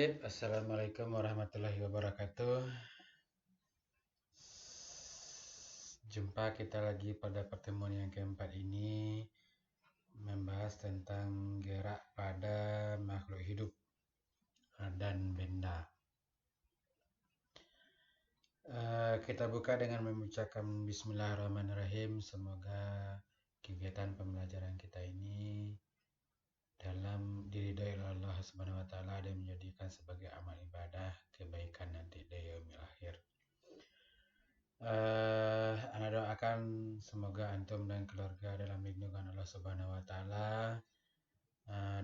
Taib, Assalamualaikum warahmatullahi wabarakatuh. Jumpa kita lagi pada pertemuan yang keempat ini membahas tentang gerak pada makhluk hidup dan benda. Kita buka dengan membacakan Bismillahirrahmanirrahim. Semoga kegiatan pembelajaran kita ini dalam diridhai oleh Allah Subhanahu wa taala dan menjadikan sebagai amal ibadah kebaikan nanti di yaumil akhir. Ana doakan semoga antum dan keluarga dalam lindungan Allah Subhanahu wa taala,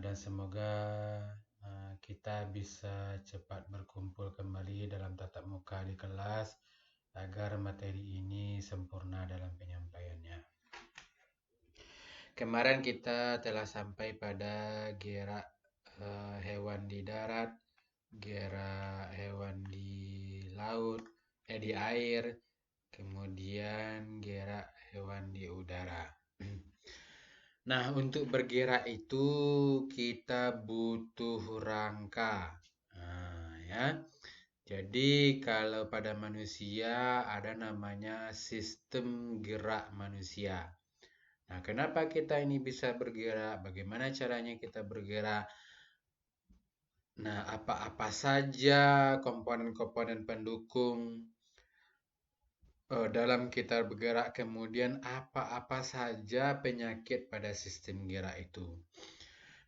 dan semoga kita bisa cepat berkumpul kembali dalam tatap muka di kelas agar materi ini sempurna dalam penyampaiannya. Kemarin kita telah sampai pada gerak hewan di darat, gerak hewan di laut, di air, kemudian gerak hewan di udara. Nah, untuk bergerak itu kita butuh rangka. Ya. Jadi kalau pada manusia ada namanya sistem gerak manusia. Nah, kenapa kita ini bisa bergerak? Bagaimana caranya kita bergerak? Nah, apa-apa saja komponen-komponen pendukung dalam kita bergerak, kemudian apa-apa saja penyakit pada sistem gerak itu.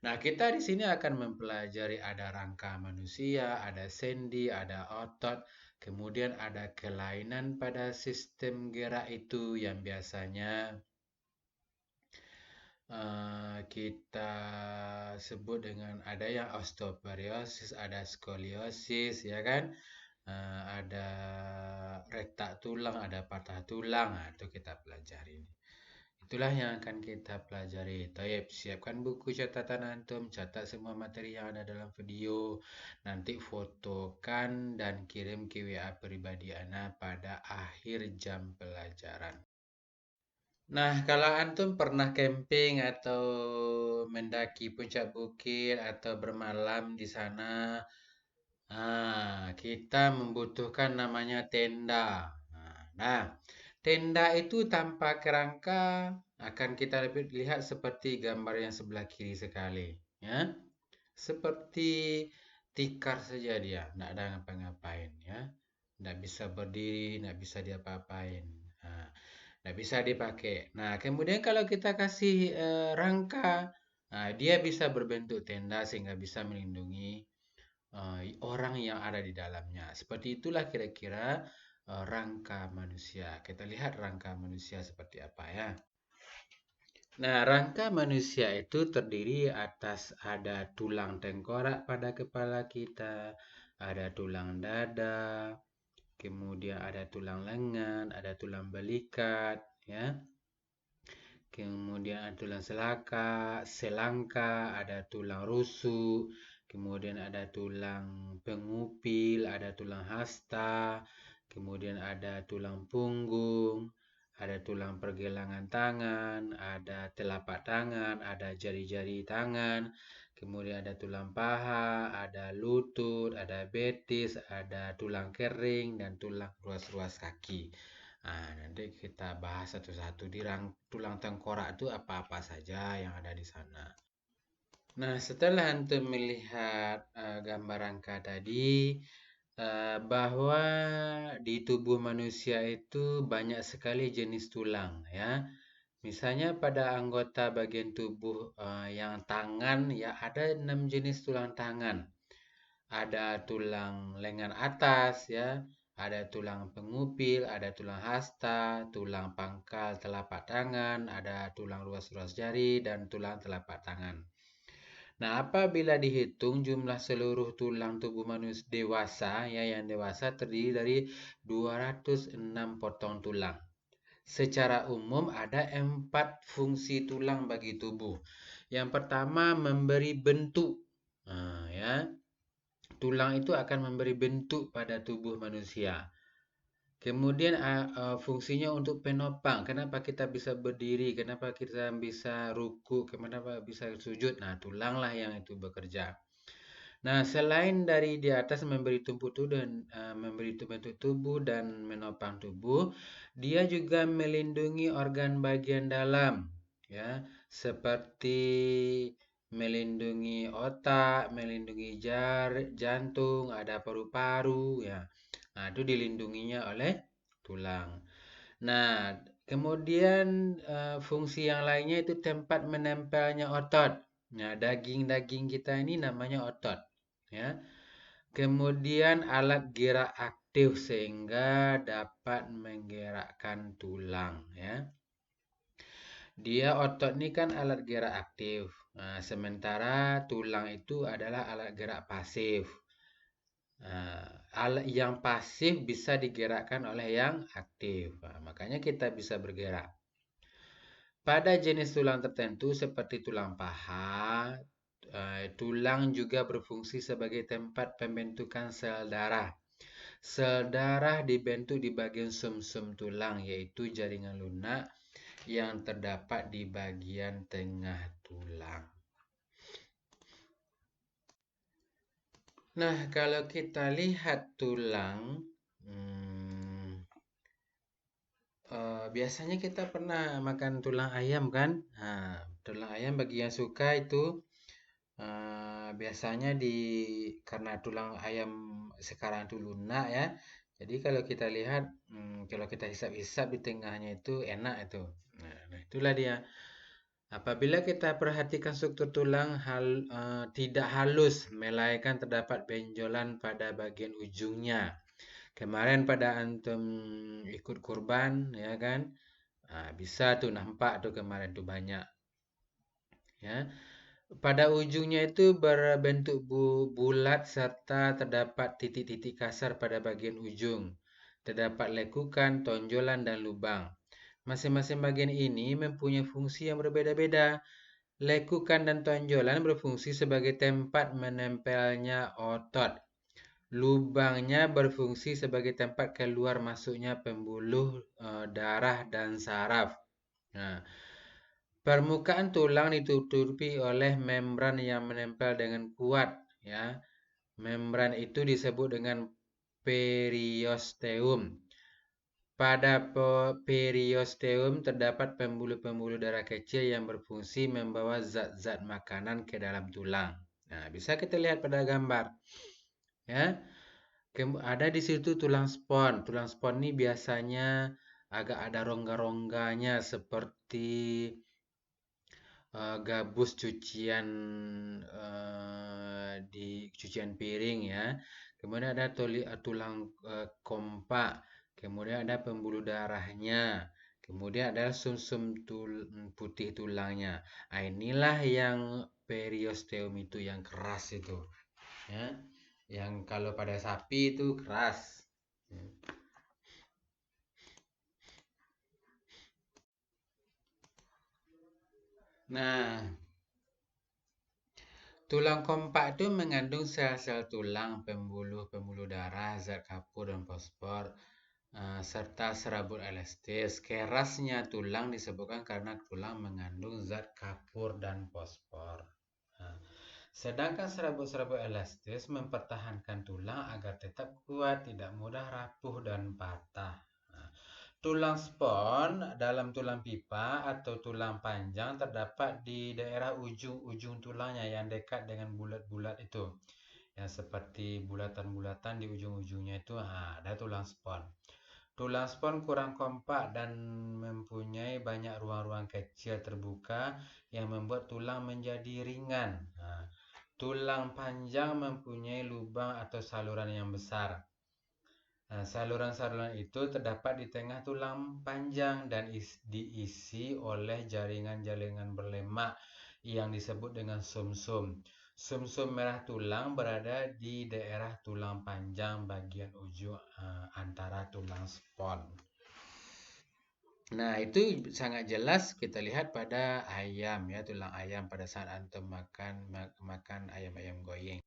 Nah, kita di sini akan mempelajari ada rangka manusia, ada sendi, ada otot, kemudian ada kelainan pada sistem gerak itu yang biasanya kita sebut dengan ada yang osteoporiosis, ada skoliosis, ya kan? Ada retak tulang, ada patah tulang. Nah, itu kita pelajari. Itulah yang akan kita pelajari. Taib, siapkan buku catatan antum, catat semua materi yang ada dalam video. Nanti fotokan dan kirim ke WA pribadi Ana pada akhir jam pelajaran. Nah, kalau antum pernah camping atau mendaki puncak bukit atau bermalam di sana, kita membutuhkan namanya tenda. Nah, tenda itu tanpa kerangka akan kita lihat seperti gambar yang sebelah kiri sekali, ya. Seperti tikar saja dia, tidak ada ngapa-ngapain, ya. Tidak bisa berdiri, tidak bisa diapa-apain. Tidak bisa dipakai. Nah, kemudian kalau kita kasih rangka, dia bisa berbentuk tenda sehingga bisa melindungi orang yang ada di dalamnya. Seperti itulah kira-kira rangka manusia. Kita lihat rangka manusia seperti apa ya. Nah, rangka manusia itu terdiri atas ada tulang tengkorak pada kepala kita, ada tulang dada, kemudian ada tulang lengan, ada tulang belikat, ya. Kemudian ada tulang selangka, ada tulang rusuk, kemudian ada tulang pengupil, ada tulang hasta, kemudian ada tulang punggung, ada tulang pergelangan tangan, ada telapak tangan, ada jari-jari tangan, kemudian ada tulang paha, ada lutut, ada betis, ada tulang kering, dan tulang ruas-ruas kaki. Nanti kita bahas satu-satu di tulang tengkorak itu apa-apa saja yang ada di sana. Nah, setelah antum melihat gambar rangka tadi, bahwa di tubuh manusia itu banyak sekali jenis tulang, ya. Misalnya pada anggota bagian tubuh yang tangan, ya ada 6 jenis tulang tangan. Ada tulang lengan atas, ya. Ada tulang pengupil, ada tulang hasta, tulang pangkal telapak tangan, ada tulang ruas-ruas jari, dan tulang telapak tangan. Nah, apabila dihitung jumlah seluruh tulang tubuh manusia dewasa, ya yang dewasa terdiri dari 206 potong tulang. Secara umum ada 4 fungsi tulang bagi tubuh. Yang pertama memberi bentuk. Ya. Tulang itu akan memberi bentuk pada tubuh manusia. Kemudian fungsinya untuk penopang. Kenapa kita bisa berdiri? Kenapa kita bisa ruku? Kenapa bisa sujud? Nah, tulanglah yang itu bekerja. Nah, selain dari di atas memberi memberi bentuk tubuh dan menopang tubuh, dia juga melindungi organ bagian dalam, ya, seperti melindungi otak, melindungi jantung, ada paru-paru, ya. Nah, itu dilindunginya oleh tulang. Nah, kemudian fungsi yang lainnya itu tempat menempelnya otot. Nah, daging-daging kita ini namanya otot, ya. Kemudian alat gerak aktif sehingga dapat menggerakkan tulang, ya. Dia otot ini kan alat gerak aktif. Nah, sementara tulang itu adalah alat gerak pasif. Alat yang pasif bisa digerakkan oleh yang aktif. Nah, makanya kita bisa bergerak. Pada jenis tulang tertentu seperti tulang paha, tulang juga berfungsi sebagai tempat pembentukan sel darah. Sel darah dibentuk di bagian sumsum tulang, yaitu jaringan lunak yang terdapat di bagian tengah tulang. Nah, kalau kita lihat tulang, biasanya kita pernah makan tulang ayam kan? Nah, tulang ayam bagi yang suka itu biasanya karena tulang ayam sekarang itu lunak ya. Jadi kalau kita lihat, kalau kita hisap-hisap di tengahnya itu enak itu. Nah, itulah dia. Apabila kita perhatikan struktur tulang tidak halus, melainkan terdapat benjolan pada bagian ujungnya. Kemarin pada antum ikut kurban, ya kan? Nah, bisa tuh nampak tuh kemarin tuh banyak. Ya. Pada ujungnya itu berbentuk bulat serta terdapat titik-titik kasar pada bagian ujung. Terdapat lekukan, tonjolan, dan lubang. Masing-masing bagian ini mempunyai fungsi yang berbeda-beda. Lekukan dan tonjolan berfungsi sebagai tempat menempelnya otot. Lubangnya berfungsi sebagai tempat keluar masuknya pembuluh darah dan saraf. Nah, permukaan tulang ditutupi oleh membran yang menempel dengan kuat, ya. Membran itu disebut dengan periosteum. Pada periosteum terdapat pembuluh-pembuluh darah kecil yang berfungsi membawa zat-zat makanan ke dalam tulang. Nah, bisa kita lihat pada gambar. Ya. Ada di situ tulang spon. Tulang spon ini biasanya agak ada rongga-rongganya seperti gabus cucian di cucian piring ya. Kemudian ada tulang kompak. Kemudian ada pembuluh darahnya. Kemudian ada sumsum putih tulangnya. Nah, inilah yang periosteum itu yang keras itu. Ya. Yang kalau pada sapi itu keras. Nah, tulang kompak itu mengandung sel-sel tulang, pembuluh darah, zat kapur dan fosfor, serta serabut elastis. Kerasnya tulang disebabkan karena tulang mengandung zat kapur dan fosfor. Nah, sedangkan serabut-serabut elastis mempertahankan tulang agar tetap kuat, tidak mudah rapuh dan patah. Nah, tulang spon dalam tulang pipa atau tulang panjang terdapat di daerah ujung-ujung tulangnya yang dekat dengan bulat-bulat itu. Yang seperti bulatan-bulatan di ujung-ujungnya itu ada tulang spon. Tulang spon kurang kompak dan mempunyai banyak ruang-ruang kecil terbuka yang membuat tulang menjadi ringan. Nah, tulang panjang mempunyai lubang atau saluran yang besar. Nah, saluran-saluran itu terdapat di tengah tulang panjang dan diisi oleh jaringan-jaringan berlemak yang disebut dengan sumsum. Sumsum merah tulang berada di daerah tulang panjang bagian ujung antara tulang spon. Nah, itu sangat jelas kita lihat pada ayam ya, tulang ayam pada saat antum makan ayam-ayam goyeng.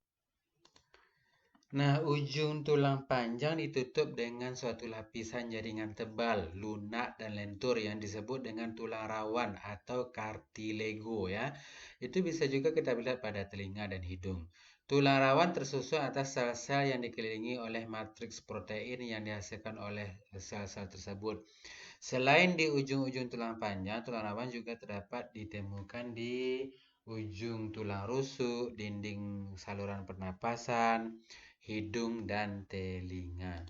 Nah, ujung tulang panjang ditutup dengan suatu lapisan jaringan tebal, lunak dan lentur yang disebut dengan tulang rawan atau kartilego ya. Itu bisa juga kita lihat pada telinga dan hidung. Tulang rawan tersusun atas sel-sel yang dikelilingi oleh matriks protein yang dihasilkan oleh sel-sel tersebut. Selain di ujung-ujung tulang panjang, tulang rawan juga terdapat ditemukan di ujung tulang rusuk, dinding saluran pernapasan, hidung, dan telinga.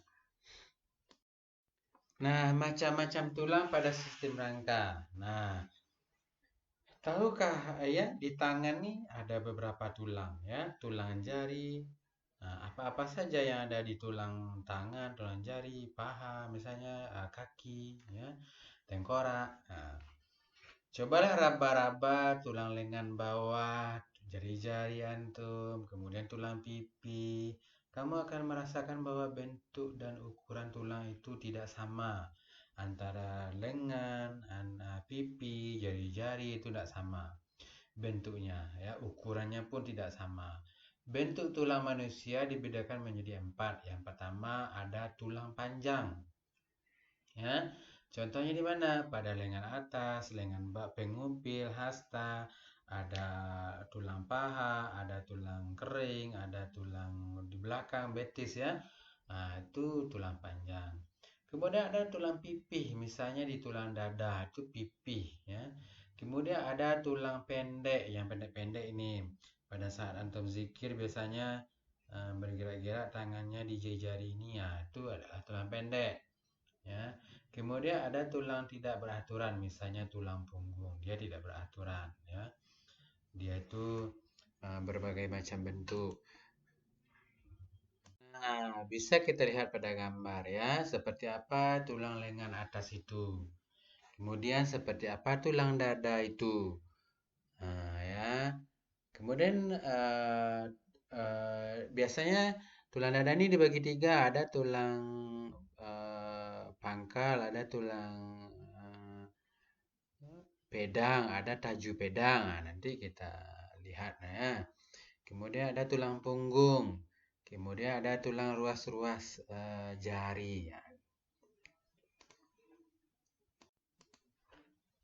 Nah, macam-macam tulang pada sistem rangka. Nah, tahukah ya di tangan nih ada beberapa tulang ya, tulang jari. Nah, apa-apa saja yang ada di tulang tangan, tulang jari, paha, misalnya kaki, ya, tengkorak. Nah, cobalah raba-raba tulang lengan bawah, jari-jari antum, kemudian tulang pipi. Kamu akan merasakan bahwa bentuk dan ukuran tulang itu tidak sama antara lengan, pipi, jari-jari itu tidak sama bentuknya, ya, ukurannya pun tidak sama. Bentuk tulang manusia dibedakan menjadi 4. Yang pertama ada tulang panjang. Ya, contohnya di mana? Pada lengan atas, lengan pengupil, hasta, ada tulang paha, ada tulang kering, ada tulang di belakang, betis ya. Nah, itu tulang panjang. Kemudian ada tulang pipih, misalnya di tulang dada, itu pipih ya. Kemudian ada tulang pendek, yang pendek-pendek ini. Pada saat antum zikir biasanya bergerak-gerak tangannya di jari ini ya, itu adalah tulang pendek. Ya. Kemudian ada tulang tidak beraturan, misalnya tulang punggung, dia tidak beraturan ya. Dia itu berbagai macam bentuk. Nah, bisa kita lihat pada gambar ya, seperti apa tulang lengan atas itu. Kemudian seperti apa tulang dada itu. Nah, ya. Kemudian biasanya tulang dada ini dibagi 3, ada tulang pangkal, ada tulang pedang, ada taju pedang. Nah, nanti kita lihat ya. Kemudian ada tulang punggung. Kemudian ada tulang ruas-ruas jari.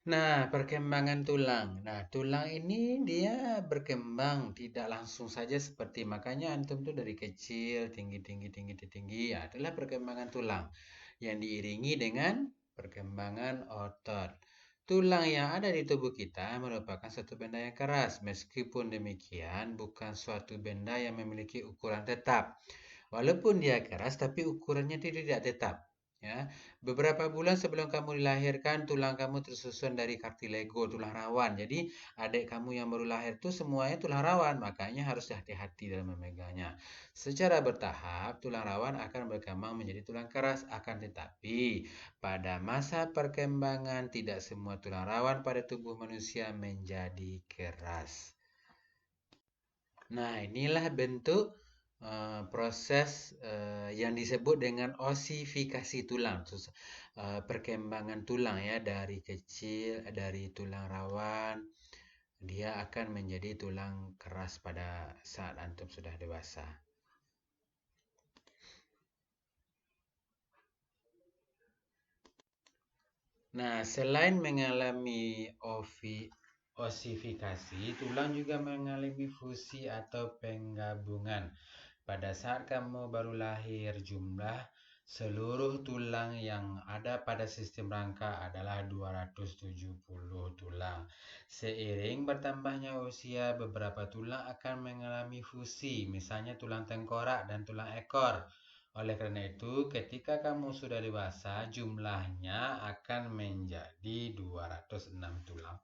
Nah, perkembangan tulang. Nah, tulang ini dia berkembang tidak langsung saja seperti makanya antum tuh dari kecil tinggi ya, adalah perkembangan tulang yang diiringi dengan perkembangan otot. Tulang yang ada di tubuh kita merupakan suatu benda yang keras. Meskipun demikian, bukan suatu benda yang memiliki ukuran tetap. Walaupun dia keras, tapi ukurannya tidak tetap. Ya, beberapa bulan sebelum kamu dilahirkan, tulang kamu tersusun dari kartilego, tulang rawan. Jadi, adik kamu yang baru lahir itu semuanya tulang rawan, makanya harus hati-hati dalam memegangnya. Secara bertahap, tulang rawan akan berkembang menjadi tulang keras. Akan tetapi, pada masa perkembangan, tidak semua tulang rawan pada tubuh manusia menjadi keras. Nah, inilah bentuk proses yang disebut dengan osifikasi tulang, perkembangan tulang ya dari kecil, dari tulang rawan, dia akan menjadi tulang keras pada saat antum sudah dewasa. Nah, selain mengalami osifikasi, tulang juga mengalami fusi atau penggabungan. Pada saat kamu baru lahir, jumlah seluruh tulang yang ada pada sistem rangka adalah 270 tulang. Seiring bertambahnya usia, beberapa tulang akan mengalami fusi, misalnya tulang tengkorak dan tulang ekor. Oleh karena itu, ketika kamu sudah dewasa, jumlahnya akan menjadi 206 tulang.